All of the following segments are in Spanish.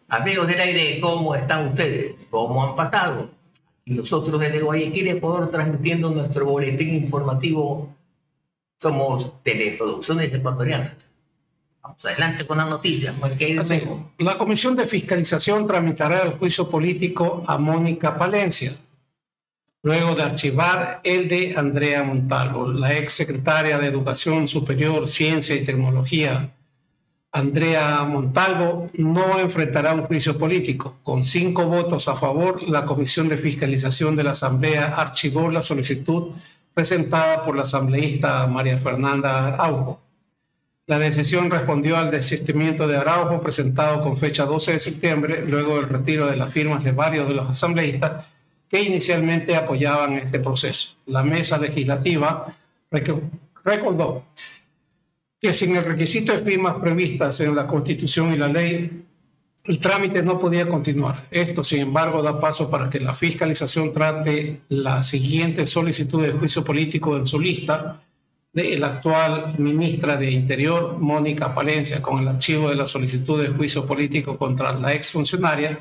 Amigos del aire, ¿cómo están ustedes? ¿Cómo han pasado? Y nosotros desde Guayaquil, Ecuador, transmitiendo nuestro boletín informativo, somos Teleproducciones Ecuatorianas. Vamos adelante con las noticias. La Comisión de Fiscalización tramitará el juicio político a Mónica Palencia, luego de archivar el de Andrea Montalvo. La ex secretaria de Educación Superior, Ciencia y Tecnología, Andrea Montalvo, no enfrentará un juicio político. Con 5 votos a favor, la Comisión de Fiscalización de la Asamblea archivó la solicitud presentada por la asambleísta María Fernanda Araujo. La decisión respondió al desistimiento de Araujo presentado con fecha 12 de septiembre, luego del retiro de las firmas de varios de los asambleístas que inicialmente apoyaban este proceso. La mesa legislativa recordó que sin el requisito de firmas previstas en la Constitución y la ley, el trámite no podía continuar. Esto, sin embargo, da paso para que la fiscalización trate la siguiente solicitud de juicio político en su lista de la actual ministra de Interior, Mónica Palencia, con el archivo de la solicitud de juicio político contra la exfuncionaria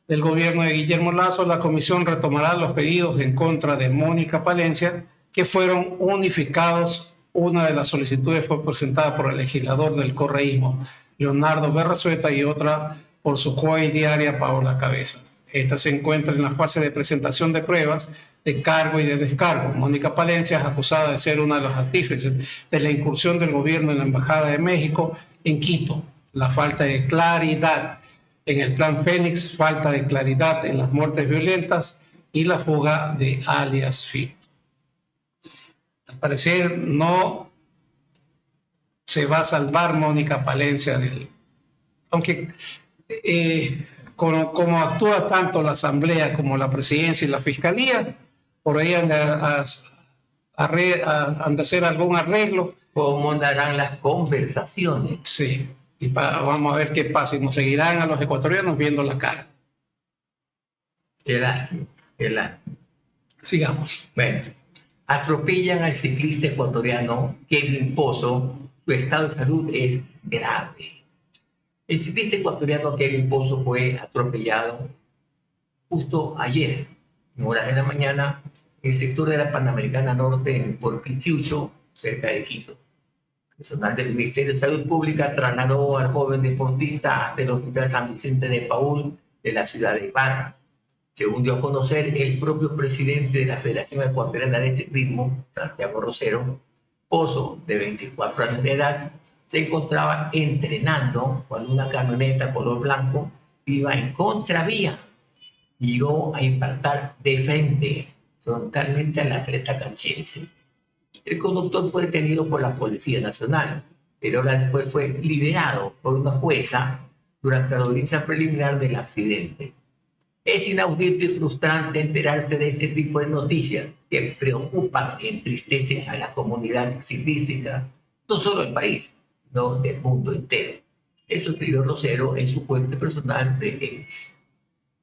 del gobierno de Guillermo Lasso. La comisión retomará los pedidos en contra de Mónica Palencia, que fueron unificados. Una de las solicitudes fue presentada por el legislador del correísmo, Leonardo Berrazueta, y otra por su coediaria, Paola Cabezas. Esta se encuentra en la fase de presentación de pruebas de cargo y de descargo. Mónica Palencia es acusada de ser una de los artífices de la incursión del gobierno en la Embajada de México en Quito, la falta de claridad en el Plan Fénix, falta de claridad en las muertes violentas y la fuga de alias Fito. Al parecer no se va a salvar Mónica Palencia, aunque como actúa tanto la Asamblea como la Presidencia y la Fiscalía, por ahí han de hacer algún arreglo. ¿Cómo andarán las conversaciones? Sí, y vamos a ver qué pasa, y nos seguirán a los ecuatorianos viendo la cara. Qué lástima. Sigamos. Bueno, atropellan al ciclista ecuatoriano Kevin Pozo. Su estado de salud es grave. El ciclista ecuatoriano Kevin Pozo fue atropellado justo ayer, en horas de la mañana, en el sector de la Panamericana Norte, por Pitiucho, cerca de Quito. Personal del Ministerio de Salud Pública trasladó al joven deportista hasta el Hospital San Vicente de Paúl de la ciudad de Ibarra. Según dio a conocer el propio presidente de la Federación Ecuatoriana de Ciclismo, Santiago Rosero, Pozo, de 24 años de edad, se encontraba entrenando cuando una camioneta color blanco iba en contravía. Llegó a impactar de frente, frontalmente al atleta canchense. El conductor fue detenido por la Policía Nacional, pero después fue liberado por una jueza durante la audiencia preliminar del accidente. Es inaudito y frustrante enterarse de este tipo de noticias que preocupan y entristecen a la comunidad ciclística, no solo del país, sino del mundo entero. Esto escribió Rosero en su cuenta personal de X.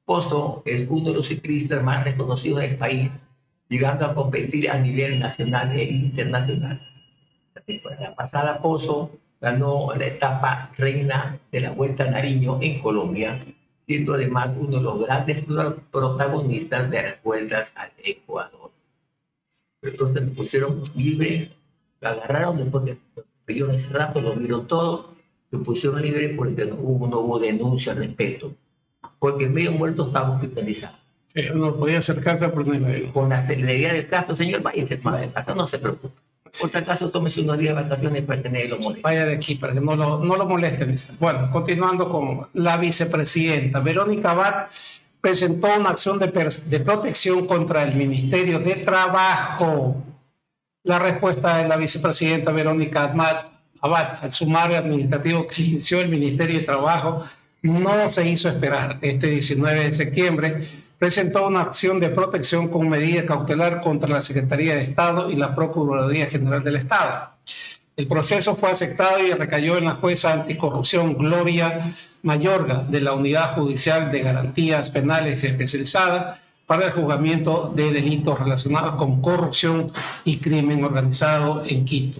Pozo es uno de los ciclistas más reconocidos del país, llegando a competir a nivel nacional e internacional. La temporada pasada, Pozo ganó la etapa reina de la Vuelta a Nariño en Colombia, siendo además uno de los grandes protagonistas de las vueltas al Ecuador. Entonces me pusieron libre, lo agarraron después de yo ese rato, lo vieron todo, lo pusieron libre porque no hubo denuncia al respecto, porque el medio muerto estaba hospitalizado. No podía acercarse a ponerle. Con la celeridad del caso, señor, váyase más de casa, no se preocupe. Por si acaso, tómese unos días de vacaciones para que nadie lo moleste. Vaya de aquí, para que no lo molesten. Bueno, continuando con la vicepresidenta. Verónica Abad presentó una acción de protección contra el Ministerio de Trabajo. La respuesta de la vicepresidenta Verónica Abad al sumario administrativo que inició el Ministerio de Trabajo no se hizo esperar. Este 19 de septiembre presentó una acción de protección con medida cautelar contra la Secretaría de Estado y la Procuraduría General del Estado. El proceso fue aceptado y recayó en la jueza anticorrupción Gloria Mayorga de la Unidad Judicial de Garantías Penales Especializada para el juzgamiento de delitos relacionados con corrupción y crimen organizado en Quito.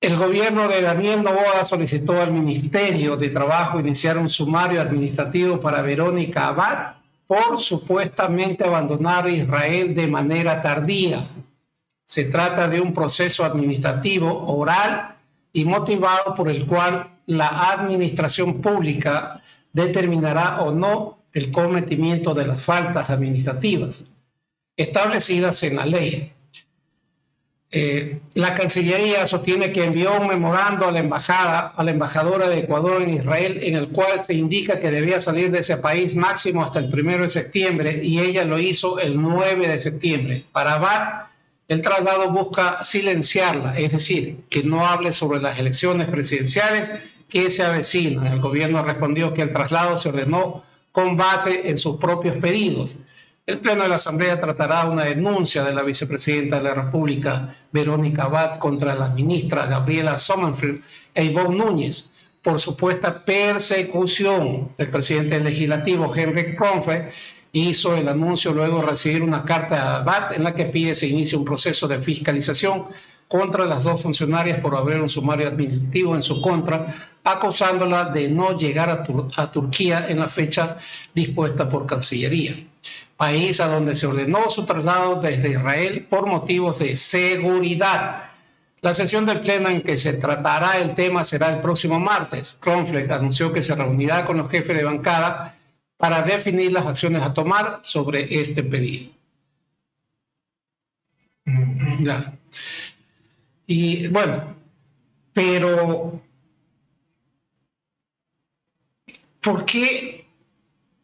El gobierno de Daniel Noboa solicitó al Ministerio de Trabajo iniciar un sumario administrativo para Verónica Abad por supuestamente abandonar Israel de manera tardía. Se trata de un proceso administrativo oral y motivado por el cual la administración pública determinará o no el cometimiento de las faltas administrativas establecidas en la ley. La Cancillería sostiene que envió un memorando a la embajadora de Ecuador en Israel, en el cual se indica que debía salir de ese país máximo hasta el 1 de septiembre, y ella lo hizo el 9 de septiembre. Para Abad, el traslado busca silenciarla, es decir, que no hable sobre las elecciones presidenciales que se avecinan. El gobierno respondió que el traslado se ordenó con base en sus propios pedidos. El Pleno de la Asamblea tratará una denuncia de la vicepresidenta de la República, Verónica Abad, contra las ministras Gabriela Sommerfeld e Ivonne Núñez por supuesta persecución. El presidente legislativo, Henry Kronfeld, hizo el anuncio luego de recibir una carta de Abad en la que pide se inicie un proceso de fiscalización contra las dos funcionarias por haber un sumario administrativo en su contra, acusándola de no llegar a Turquía en la fecha dispuesta por Cancillería, país a donde se ordenó su traslado desde Israel por motivos de seguridad. La sesión del Pleno en que se tratará el tema será el próximo martes. Kronfeld anunció que se reunirá con los jefes de bancada para definir las acciones a tomar sobre este pedido. Ya. Y bueno, pero ¿por qué?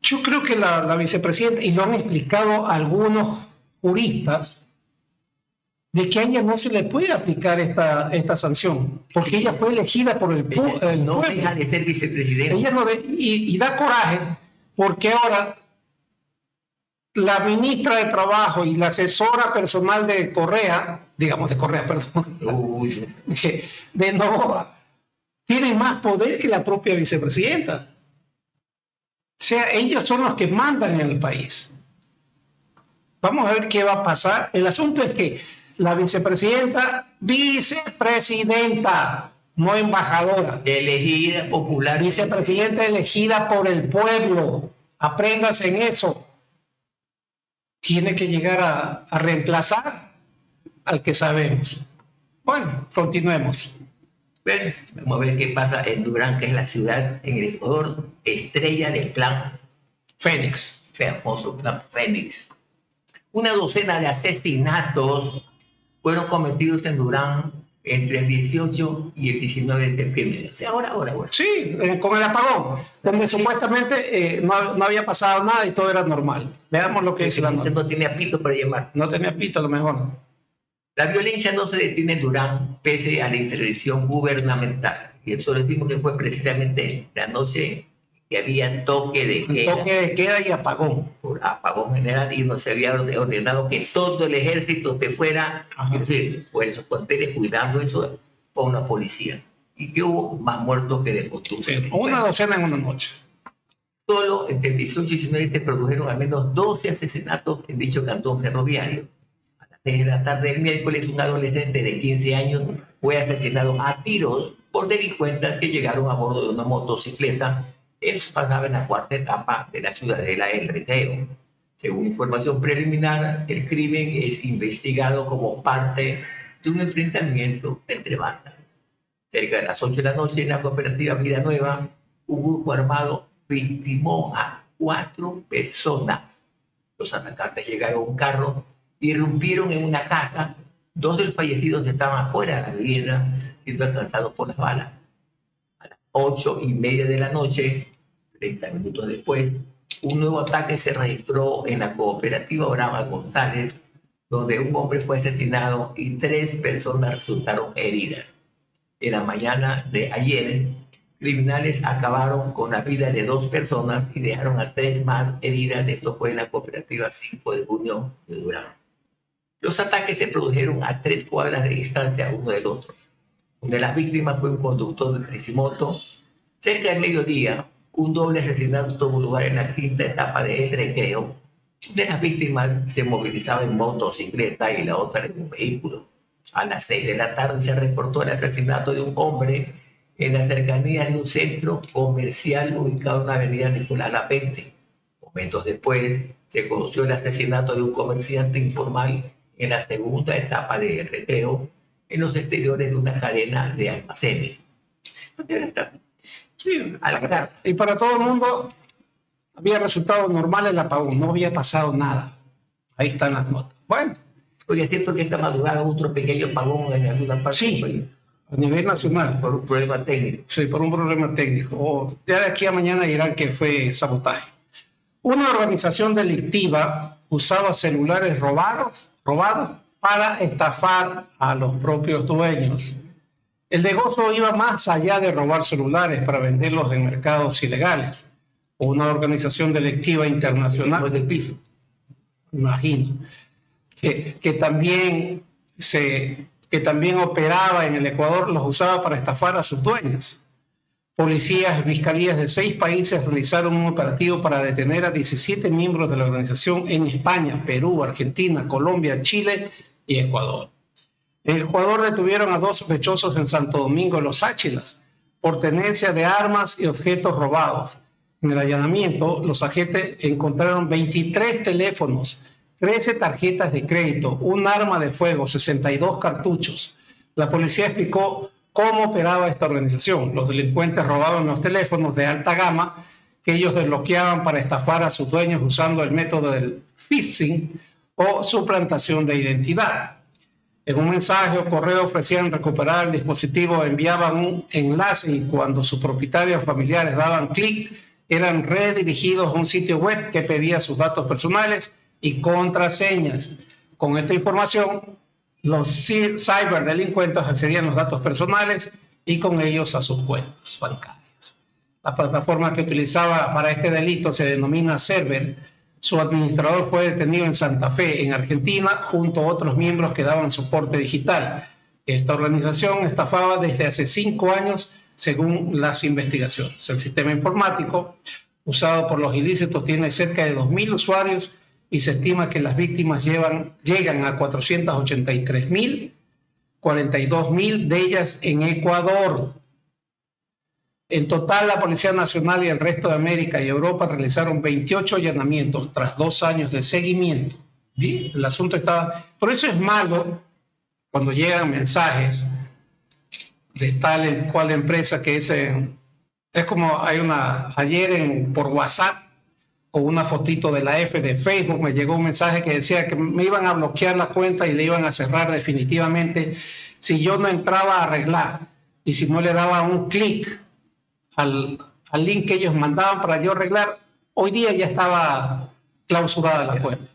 Yo creo que la vicepresidenta, y lo han explicado algunos juristas, de que a ella no se le puede aplicar esta sanción, porque ella fue elegida por el pueblo. No deja de ser vicepresidenta. Ella no y da coraje, porque ahora la ministra de Trabajo y la asesora personal de Correa, de Noboa, tienen más poder que la propia vicepresidenta. O sea, ellos son los que mandan en el país. Vamos a ver qué va a pasar. El asunto es que la vicepresidenta, no embajadora. Elegida popular. Vicepresidenta elegida por el pueblo. Apréndase en eso. Tiene que llegar a reemplazar al que sabemos. Bueno, continuemos. Bueno, vamos a ver qué pasa en Durán, que es la ciudad en el Ecuador, estrella del plan Fénix. Famoso plan Fénix. Una docena de asesinatos fueron cometidos en Durán entre el 18 y el 19 de septiembre. O sea, ahora. Sí, con el apagón, donde supuestamente no había pasado nada y todo era normal. Veamos lo que dice la nota. No tenía pito para llamar. No tenía pito, a lo mejor no. La violencia no se detiene en Durán pese a la intervención gubernamental. Y eso decimos que fue precisamente la noche que había toque de queda. Toque de queda y apagón. Por apagón general, y no se había ordenado que todo el ejército se fuera, es decir, por esos cuarteles cuidando eso con la policía. Y que hubo más muertos que de costumbre. Sí, una docena en una noche. Solo entre el 18 y 19 se produjeron al menos 12 asesinatos en dicho cantón ferroviario. A las 6 de la tarde del miércoles, un adolescente de 15 años fue asesinado a tiros por delincuentes que llegaron a bordo de una motocicleta. Eso pasaba en la cuarta etapa de la ciudadela El Recreo. Según información preliminar, el crimen es investigado como parte de un enfrentamiento entre bandas. Cerca de las 8 de la noche, en la cooperativa Vida Nueva, un grupo armado victimó a 4 personas. Los atacantes llegaron a un carro, irrumpieron en una casa. 2 de los fallecidos estaban afuera de la vivienda, siendo alcanzados por las balas. A las 8:30 de la noche, 30 minutos después, un nuevo ataque se registró en la cooperativa Orama González, donde un hombre fue asesinado y 3 personas resultaron heridas. En la mañana de ayer, criminales acabaron con la vida de 2 personas y dejaron a 3 más heridas. Esto fue en la cooperativa 5 de junio de Durán. Los ataques se produjeron a 3 cuadras de distancia uno del otro. Una de las víctimas fue un conductor de tricimoto. Cerca del mediodía, un doble asesinato tuvo lugar en la quinta etapa de El Recreo. Una de las víctimas se movilizaba en motocicleta y la otra en un vehículo. A las 6 de la tarde se reportó el asesinato de un hombre en las cercanías de un centro comercial ubicado en la avenida Nicolás Lapente. Momentos después, se conoció el asesinato de un comerciante informal en la segunda etapa de recreo en los exteriores de una cadena de almacenes. Sí, a la carta. Y para todo el mundo había resultado normal el apagón, no había pasado nada. Ahí están las notas. Bueno. Oye, es cierto que esta madrugada hubo otro pequeño apagón en alguna parte. Sí, a nivel nacional. Por un problema técnico. Sí, por un problema técnico. O ya de aquí a mañana dirán que fue sabotaje. Una organización delictiva usaba celulares robados para estafar a los propios dueños. El negocio iba más allá de robar celulares para venderlos en mercados ilegales. Una organización delictiva internacional del piso. Imagino, que también operaba en el Ecuador, los usaba para estafar a sus dueños. Policías y fiscalías de 6 países realizaron un operativo para detener a 17 miembros de la organización en España, Perú, Argentina, Colombia, Chile y Ecuador. En Ecuador detuvieron a 2 sospechosos en Santo Domingo de los Áchilas por tenencia de armas y objetos robados. En el allanamiento, los agentes encontraron 23 teléfonos, 13 tarjetas de crédito, un arma de fuego, 62 cartuchos. La policía explicó cómo operaba esta organización. Los delincuentes robaban los teléfonos de alta gama que ellos desbloqueaban para estafar a sus dueños usando el método del phishing o suplantación de identidad. En un mensaje o correo ofrecían recuperar el dispositivo, enviaban un enlace y cuando sus propietarios familiares daban clic, eran redirigidos a un sitio web que pedía sus datos personales y contraseñas. Con esta información, los ciberdelincuentes accedían a los datos personales y con ellos a sus cuentas bancarias. La plataforma que utilizaba para este delito se denomina Server. Su administrador fue detenido en Santa Fe, en Argentina, junto a otros miembros que daban soporte digital. Esta organización estafaba desde hace 5 años, según las investigaciones. El sistema informático usado por los ilícitos tiene cerca de 2.000 usuarios y se estima que las víctimas llegan a 483.000, 42.000 de ellas en Ecuador. En total, la Policía Nacional y el resto de América y Europa realizaron 28 allanamientos tras 2 años de seguimiento. ¿Bien? El asunto estaba... Por eso es malo cuando llegan mensajes de tal cual empresa que es como hay ayer por WhatsApp con una fotito de la F de Facebook me llegó un mensaje que decía que me iban a bloquear la cuenta y le iban a cerrar definitivamente si yo no entraba a arreglar y si no le daba un clic al link que ellos mandaban para yo arreglar. Hoy día ya estaba clausurada la cuenta,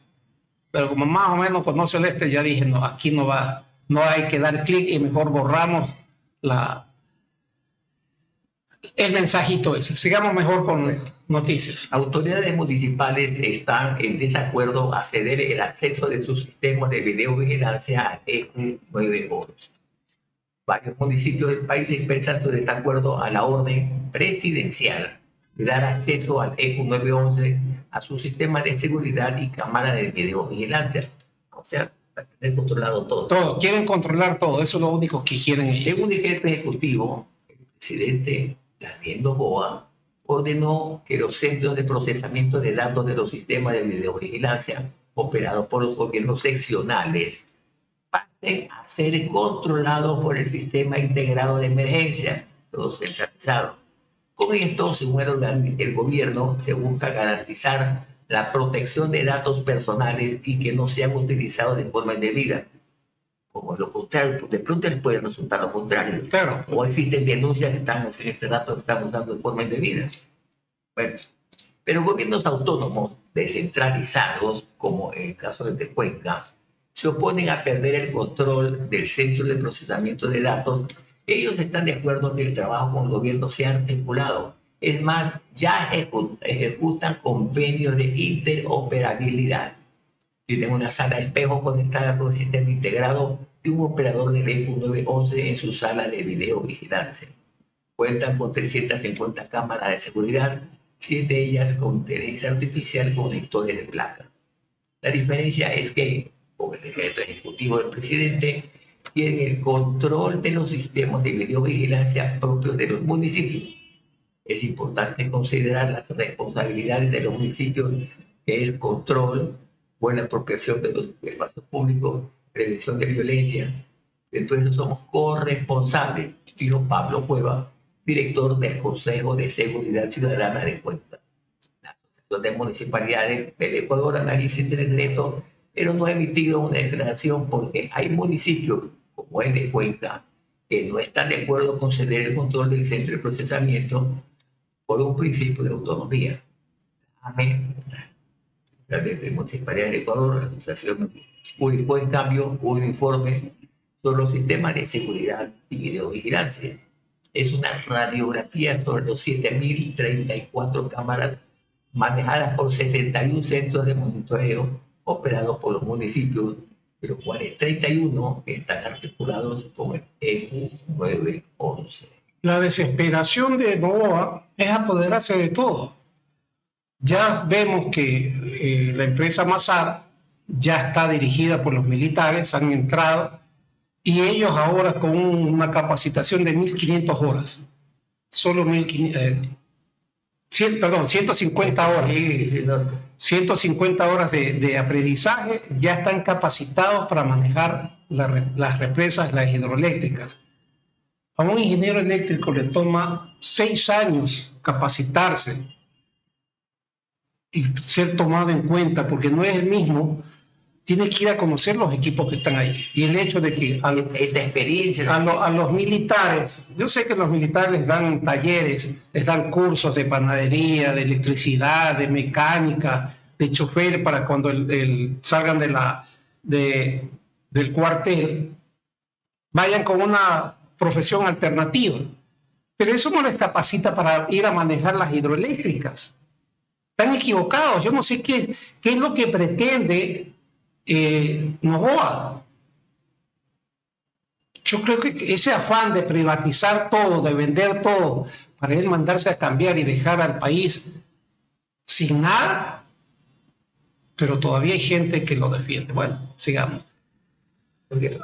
pero como más o menos conoce el ya dije no, aquí no va, no hay que dar clic y mejor borramos el mensajito ese. Sigamos mejor con noticias. Autoridades municipales están en desacuerdo a ceder el acceso de sus sistemas de videovigilancia al ECU 911. Varios municipios del país expresan su desacuerdo a la orden presidencial de dar acceso al ECU 911 a su sistema de seguridad y cámara de videovigilancia. O sea, para tener controlado todo. Todo, quieren controlar todo, eso es lo único que quieren ellos. Según el jefe ejecutivo, el presidente Daniel Noboa ordenó que los centros de procesamiento de datos de los sistemas de videovigilancia operados por los gobiernos seccionales pasen a ser controlados por el sistema integrado de emergencia, todo centralizado. Con esto, según el gobierno, se busca garantizar la protección de datos personales y que no sean utilizados de forma indebida. Como lo contrario, de pronto les puede resultar lo contrario. Claro. O existen denuncias que están en este dato que están usando de forma indebida. Bueno, pero gobiernos autónomos descentralizados, como en el caso de Cuenca, se oponen a perder el control del centro de procesamiento de datos. Ellos están de acuerdo que el trabajo con el gobierno sea articulado. Es más, ya ejecutan convenios de interoperabilidad. Tienen una sala espejo conectada con el sistema integrado y un operador del ECU 911 en su sala de videovigilancia. Cuentan con 350 cámaras de seguridad, 7 de ellas con inteligencia artificial con lectores de placa. La diferencia es que, con el decreto ejecutivo del presidente, tienen el control de los sistemas de videovigilancia propios de los municipios. Es importante considerar las responsabilidades de los municipios, que es control, buena apropiación de los espacios públicos, prevención de violencia. Entonces somos corresponsables, dijo Pablo Cueva, director del Consejo de Seguridad Ciudadana de Cuenca. La Asociación de Municipalidades del Ecuador analiza este decreto, pero no ha emitido una declaración porque hay municipios, como el de Cuenca, que no están de acuerdo con ceder el control del centro de procesamiento por un principio de autonomía. Amén. La Municipalidad del Ecuador, la asociación, publicó en cambio un informe sobre los sistemas de seguridad y videovigilancia. Es una radiografía sobre los 7.034 cámaras manejadas por 61 centros de monitoreo operados por los municipios, de los cuales 31 están articulados con el EQ 911. La desesperación de Novoa es apoderarse de todo. Ya vemos que la empresa Mazar ya está dirigida por los militares, han entrado, y ellos ahora con una capacitación de 1.500 horas, solo 150 horas. Sí, no sé. 150 horas de aprendizaje, ya están capacitados para manejar las represas, las hidroeléctricas. A un ingeniero eléctrico le toma 6 años capacitarse y ser tomado en cuenta, porque no es el mismo, tiene que ir a conocer los equipos que están ahí. Y el hecho de que esta experiencia a los militares, yo sé que los militares les dan talleres, les dan cursos de panadería, de electricidad, de mecánica, de chofer para cuando salgan del cuartel, vayan con una profesión alternativa. Pero eso no les capacita para ir a manejar las hidroeléctricas. Están equivocados. Yo no sé qué es lo que pretende Novoa. Yo creo que ese afán de privatizar todo, de vender todo, para él mandarse a cambiar y dejar al país sin nada, pero todavía hay gente que lo defiende. Bueno, sigamos.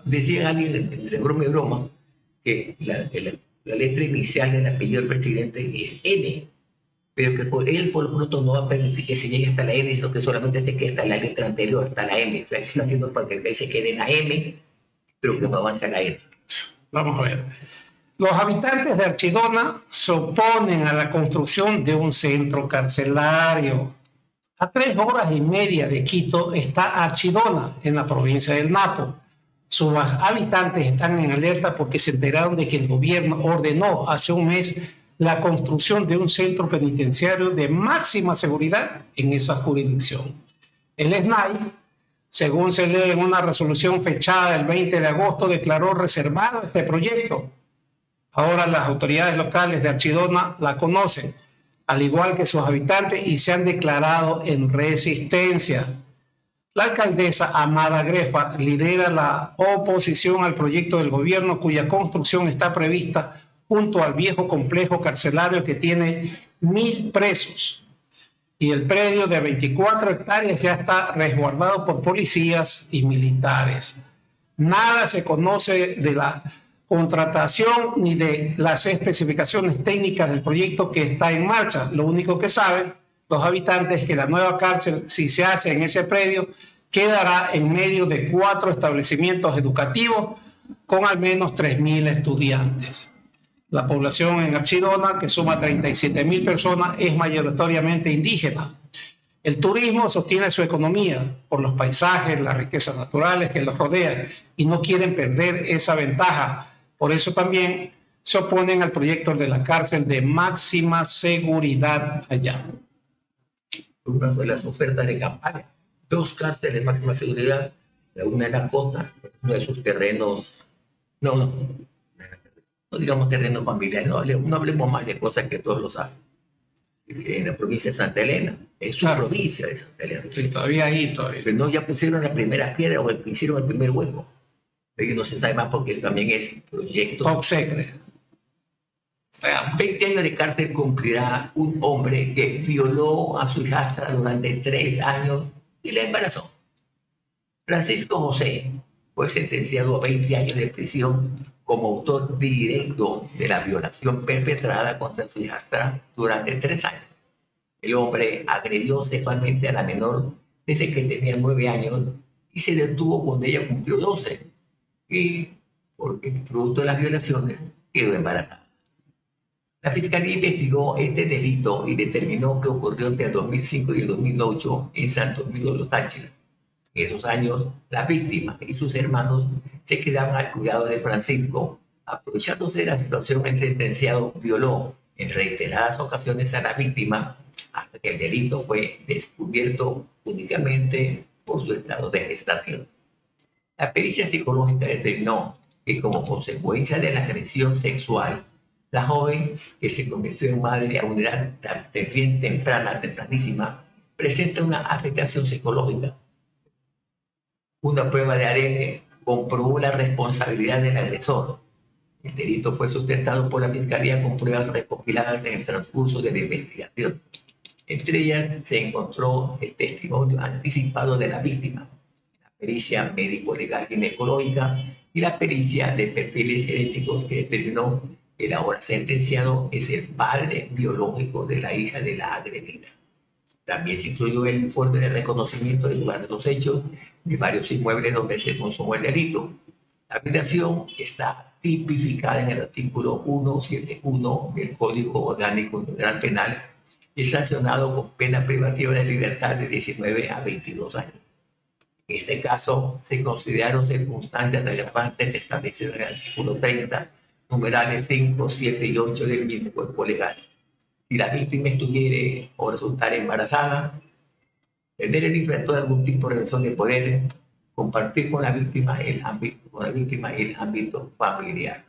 Decía alguien, de broma y broma, que la letra inicial del apellido del presidente es N, pero que él por lo pronto no va a permitir que se llegue hasta la N, sino que solamente se quede hasta la letra anterior, hasta la M. O sea, que está haciendo para que el país se quede en la M, pero que no avance a la N. Vamos a ver. Los habitantes de Archidona se oponen a la construcción de un centro carcelario. A 3 horas y media de Quito está Archidona, en la provincia del Napo. Sus habitantes están en alerta porque se enteraron de que el gobierno ordenó hace un mes la construcción de un centro penitenciario de máxima seguridad en esa jurisdicción. El SNAI, según se lee en una resolución fechada el 20 de agosto, declaró reservado este proyecto. Ahora las autoridades locales de Archidona la conocen, al igual que sus habitantes, y se han declarado en resistencia. La alcaldesa Amada Grefa lidera la oposición al proyecto del gobierno, cuya construcción está prevista junto al viejo complejo carcelario que tiene 1.000 presos. Y el predio de 24 hectáreas ya está resguardado por policías y militares. Nada se conoce de la contratación ni de las especificaciones técnicas del proyecto que está en marcha. Lo único que saben los habitantes es que la nueva cárcel, si se hace en ese predio, quedará en medio de 4 establecimientos educativos con al menos 3.000 estudiantes. La población en Archidona, que suma 37.000 personas, es mayoritariamente indígena. El turismo sostiene su economía por los paisajes, las riquezas naturales que los rodean, y no quieren perder esa ventaja. Por eso también se oponen al proyecto de la cárcel de máxima seguridad allá. Una de las ofertas de campaña, 2 cárceles de máxima seguridad, una en la costa, uno de sus terrenos, no digamos terrenos familiares, no hablemos más de cosas que todos lo saben. En la provincia de Santa Elena, es su provincia de Santa Elena. Sí, todavía. Pero no, ya pusieron la primera piedra o hicieron el primer hueco. Pero no se sabe más porque también es proyecto. Top secret. 20 años de cárcel cumplirá un hombre que violó a su hijastra durante 3 años y la embarazó. Francisco José, fue sentenciado a 20 años de prisión como autor directo de la violación perpetrada contra su hijastra durante 3 años. El hombre agredió sexualmente a la menor desde que tenía 9 años y se detuvo cuando ella cumplió 12 y, porque producto de las violaciones, quedó embarazada. La Fiscalía investigó este delito y determinó que ocurrió entre el 2005 y el 2008 en Santo Domingo de los Táchiras. En esos años, la víctima y sus hermanos se quedaban al cuidado de Francisco. Aprovechándose de la situación, el sentenciado violó en reiteradas ocasiones a la víctima hasta que el delito fue descubierto únicamente por su estado de gestación. La pericia psicológica determinó que como consecuencia de la agresión sexual, la joven, que se convirtió en madre a una edad bien tempranísima, presenta una afectación psicológica. Una prueba de ADN comprobó la responsabilidad del agresor. El delito fue sustentado por la Fiscalía con pruebas recopiladas en el transcurso de la investigación. Entre ellas se encontró el testimonio anticipado de la víctima, la pericia médico-legal ginecológica y la pericia de perfiles genéticos que determinó que el ahora sentenciado es el padre biológico de la hija de la agredida. También se incluyó el informe de reconocimiento del lugar de los hechos de varios inmuebles donde se consumó el delito. La violación está tipificada en el artículo 171 del Código Orgánico Integral Penal y es sancionado con pena privativa de libertad de 19 a 22 años. En este caso, se consideraron circunstancias agravantes establecidas en el artículo 30, numerales 5, 7 y 8 del mismo cuerpo legal. Si la víctima estuviera o resultara embarazada, tener el infractor de algún tipo de relación de poder, compartir con la víctima el ámbito familiar.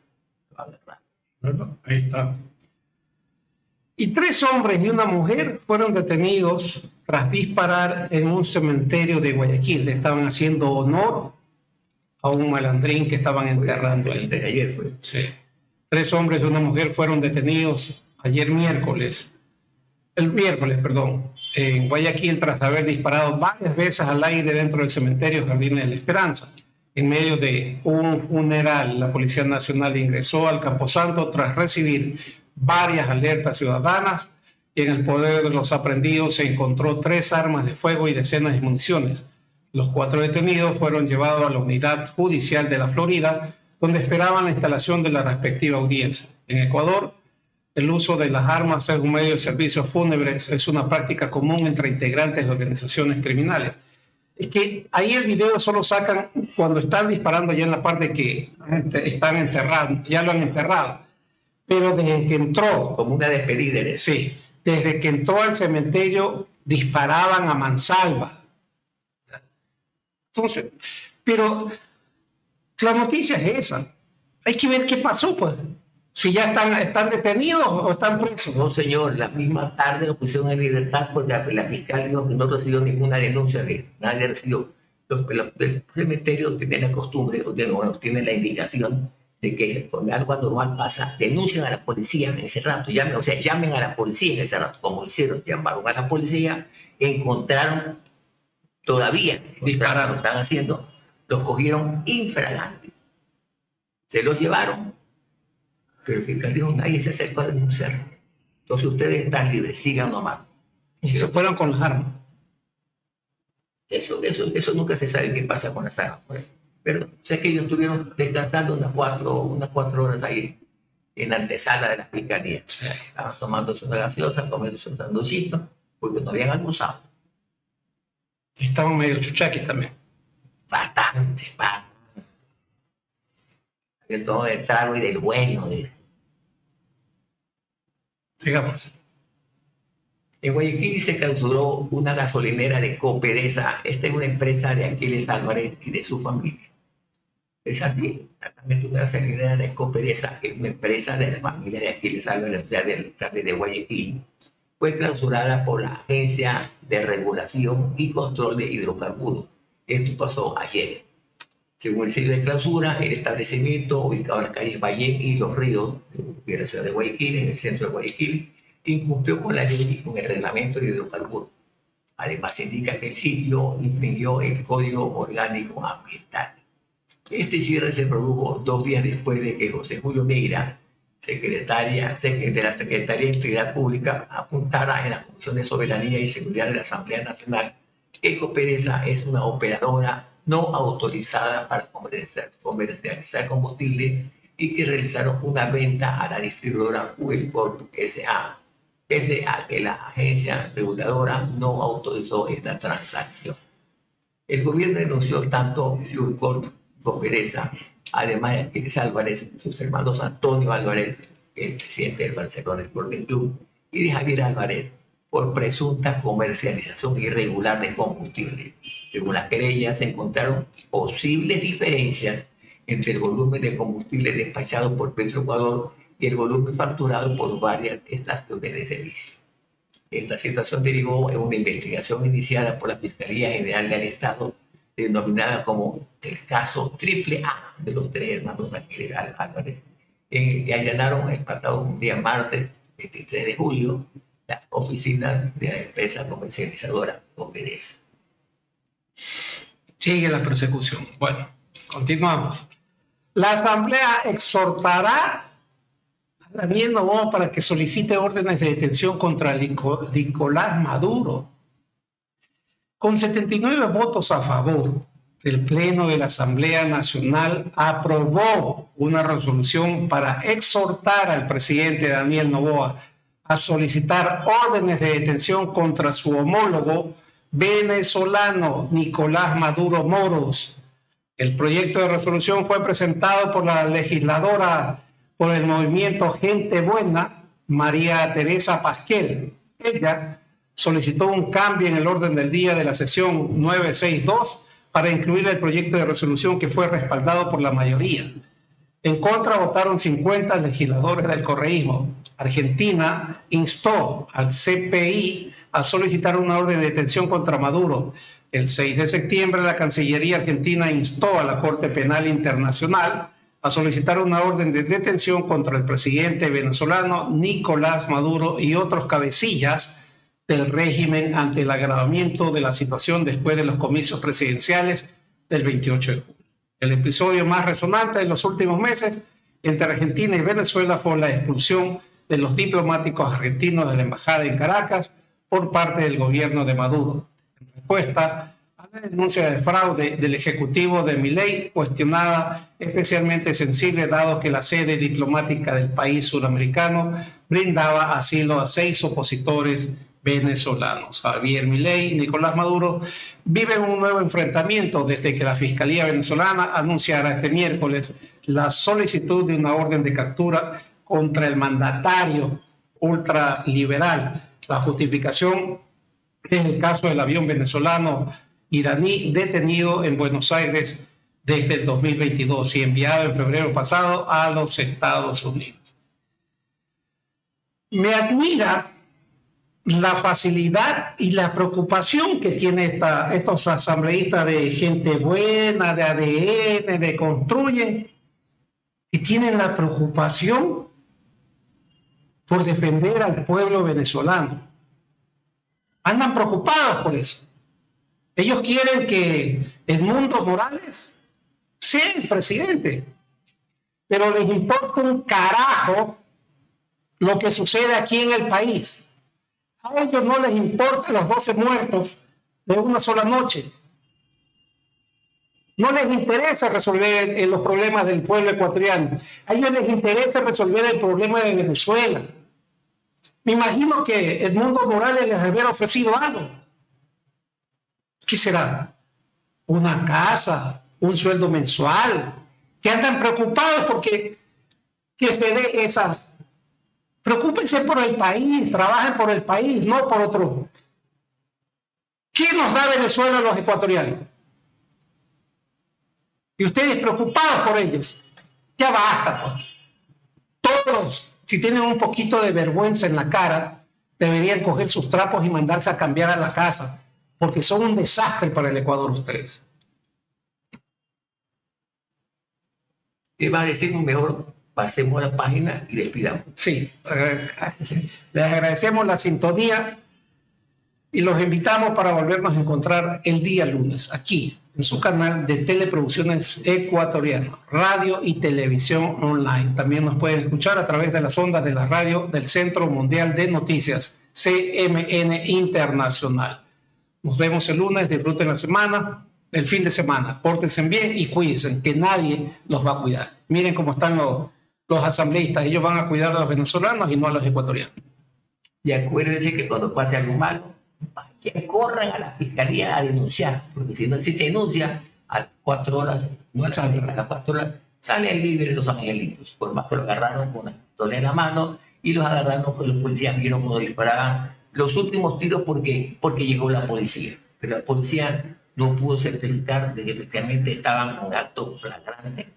Bueno, ahí está. Y 3 hombres y una mujer fueron detenidos tras disparar en un cementerio de Guayaquil. Le estaban haciendo honor a un malandrín que estaban enterrando ahí. Ayer fue. Sí. 3 hombres y una mujer fueron detenidos el miércoles, en Guayaquil tras haber disparado varias veces al aire dentro del cementerio Jardines de la Esperanza. En medio de un funeral, la Policía Nacional ingresó al Camposanto tras recibir varias alertas ciudadanas y en el poder de los aprehendidos se encontró 3 armas de fuego y decenas de municiones. Los 4 detenidos fueron llevados a la unidad judicial de la Florida, donde esperaban la instalación de la respectiva audiencia. En Ecuador, el uso de las armas es un medio de servicios fúnebres, es una práctica común entre integrantes de organizaciones criminales. Es que ahí el video solo sacan cuando están disparando ya en la parte que están enterrados, ya lo han enterrado. Pero desde que entró... Como una despedida. Sí, desde que entró al cementerio disparaban a mansalva. Entonces, pero la noticia es esa. Hay que ver qué pasó, pues. Si ya están detenidos o están presos. No, señor, la misma tarde lo pusieron en libertad porque la fiscal dijo que no recibió ninguna denuncia, nadie recibió. Los del cementerio tienen la costumbre, tienen la indicación de que cuando algo anormal pasa, denuncian a la policía en ese rato, llamen a la policía en ese rato, como hicieron, llamaron a la policía, encontraron todavía, dispararon, lo están haciendo, los cogieron infraganti, se los llevaron. Pero el fiscal dijo, nadie se acercó a denunciar. Entonces ustedes están libres, sigan nomás. Y se fueron con las armas. Eso nunca se sabe qué pasa con las armas. Pero sé que ellos estuvieron descansando unas cuatro horas ahí en la antesala de la fiscalía. Sí. Estaban tomándose una gaseosa, comiéndose un sanduchito, porque no habían almorzado. Estaban medio chuchaquis también. Bastante. De todo el trago y del bueno. Sigamos. En Guayaquil se clausuró una gasolinera de Copedesa. Esta es una empresa de Aquiles Álvarez y de su familia. Es así, exactamente una gasolinera de Copedesa, que es una empresa de la familia de Aquiles Álvarez, de Guayaquil. Fue clausurada por la Agencia de Regulación y Control de Hidrocarburos. Esto pasó ayer. Según el sello de clausura, el establecimiento, ubicado en las calles Ballén y Los Ríos, de la ciudad de Guayaquil, en el centro de Guayaquil, incumplió con la ley y con el reglamento de hidrocarburos. Además, se indica que el sitio infringió el Código Orgánico Ambiental. Este cierre se produjo 2 días después de que José Julio Meira, secretaria de la Secretaría de Integridad Pública, apuntara en la Comisión de Soberanía y Seguridad de la Asamblea Nacional que Coperesa es una operadora no autorizada para comercializar combustible y que realizaron una venta a la distribuidora Fuel Corp S.A., pese a que la agencia reguladora no autorizó esta transacción. El gobierno denunció tanto Fuel Corp como Coperesa, además de Aquiles Álvarez, sus hermanos Antonio Álvarez, el presidente del Barcelona Sporting Club, y de Javier Álvarez, por presunta comercialización irregular de combustibles. Según las querellas, se encontraron posibles diferencias entre el volumen de combustible despachado por Petroecuador y el volumen facturado por varias estaciones de servicio. Esta situación derivó en una investigación iniciada por la Fiscalía General del Estado, denominada como el caso AAA de los 3 hermanos Álvarez, en el que allanaron el pasado día martes 23 de julio las oficinas de la empresa comercializadora Coperesa. Sigue la persecución. Bueno, continuamos. La Asamblea exhortará a Daniel Noboa para que solicite órdenes de detención contra Nicolás Maduro. Con 79 votos a favor, el Pleno de la Asamblea Nacional aprobó una resolución para exhortar al presidente Daniel Noboa a solicitar órdenes de detención contra su homólogo venezolano Nicolás Maduro Moros. El proyecto de resolución fue presentado por la legisladora por el movimiento Gente Buena, María Teresa Pasquel. Ella solicitó un cambio en el orden del día de la sesión 962 para incluir el proyecto de resolución que fue respaldado por la mayoría. En contra votaron 50 legisladores del correísmo. Argentina instó al CPI a solicitar una orden de detención contra Maduro. El 6 de septiembre, la Cancillería argentina instó a la Corte Penal Internacional a solicitar una orden de detención contra el presidente venezolano Nicolás Maduro y otros cabecillas del régimen ante el agravamiento de la situación después de los comicios presidenciales del 28 de julio. El episodio más resonante de los últimos meses entre Argentina y Venezuela fue la expulsión de los diplomáticos argentinos de la embajada en Caracas por parte del gobierno de Maduro. En respuesta a la denuncia de fraude del ejecutivo de Milei, cuestionada especialmente sensible dado que la sede diplomática del país suramericano brindaba asilo a 6 opositores venezolanos. Javier Milei y Nicolás Maduro viven un nuevo enfrentamiento desde que la Fiscalía venezolana anunciara este miércoles la solicitud de una orden de captura contra el mandatario ultraliberal. La justificación es el caso del avión venezolano iraní detenido en Buenos Aires desde el 2022 y enviado en febrero pasado a los Estados Unidos. Me admira la facilidad y la preocupación que tienen estos asambleístas de Gente Buena, de ADN, de Construyen, que tienen la preocupación por defender al pueblo venezolano. Andan preocupados por eso. Ellos quieren que Edmundo Morales sea el presidente, pero les importa un carajo lo que sucede aquí en el país. A ellos no les importan los 12 muertos de una sola noche. No les interesa resolver los problemas del pueblo ecuatoriano. A ellos les interesa resolver el problema de Venezuela. Me imagino que Edmundo Morales les habría ofrecido algo. ¿Qué será? ¿Una casa? ¿Un sueldo mensual? Que andan preocupados porque que se dé esa. Preocúpense por el país, trabajen por el país, no por otro. ¿Qué nos da Venezuela a los ecuatorianos? Y ustedes preocupados por ellos. Ya basta, pues. Todos, si tienen un poquito de vergüenza en la cara, deberían coger sus trapos y mandarse a cambiar a la casa, porque son un desastre para el Ecuador ustedes. ¿Qué va a decir? Mejor pasemos a la página y despidamos. Sí, les agradecemos la sintonía y los invitamos para volvernos a encontrar el día lunes aquí en su canal de Teleproducciones Ecuatoriano, radio y televisión online. También nos pueden escuchar a través de las ondas de la radio del Centro Mundial de Noticias, CMN Internacional. Nos vemos el lunes, disfruten la semana, el fin de semana, pórtense bien y cuídense, que nadie los va a cuidar. Miren cómo están los asambleístas, ellos van a cuidar a los venezolanos y no a los ecuatorianos. Y acuérdense que cuando pase algo malo, que corran a la fiscalía a denunciar, porque si no existe denuncia, a las 4 horas, no a las 4 horas, salen libres los angelitos, por más que lo agarraron con una pistola en la mano y los agarraron con los policías, vieron cómo disparaban los últimos tiros porque llegó la policía. Pero la policía no pudo certificar de que efectivamente estaban en un acto flagrante.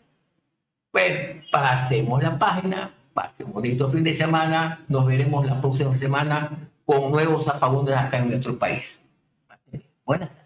Bueno, pasemos la página, pasemos un bonito fin de semana, nos veremos la próxima semana con nuevos apagones acá en nuestro país. Buenas tardes.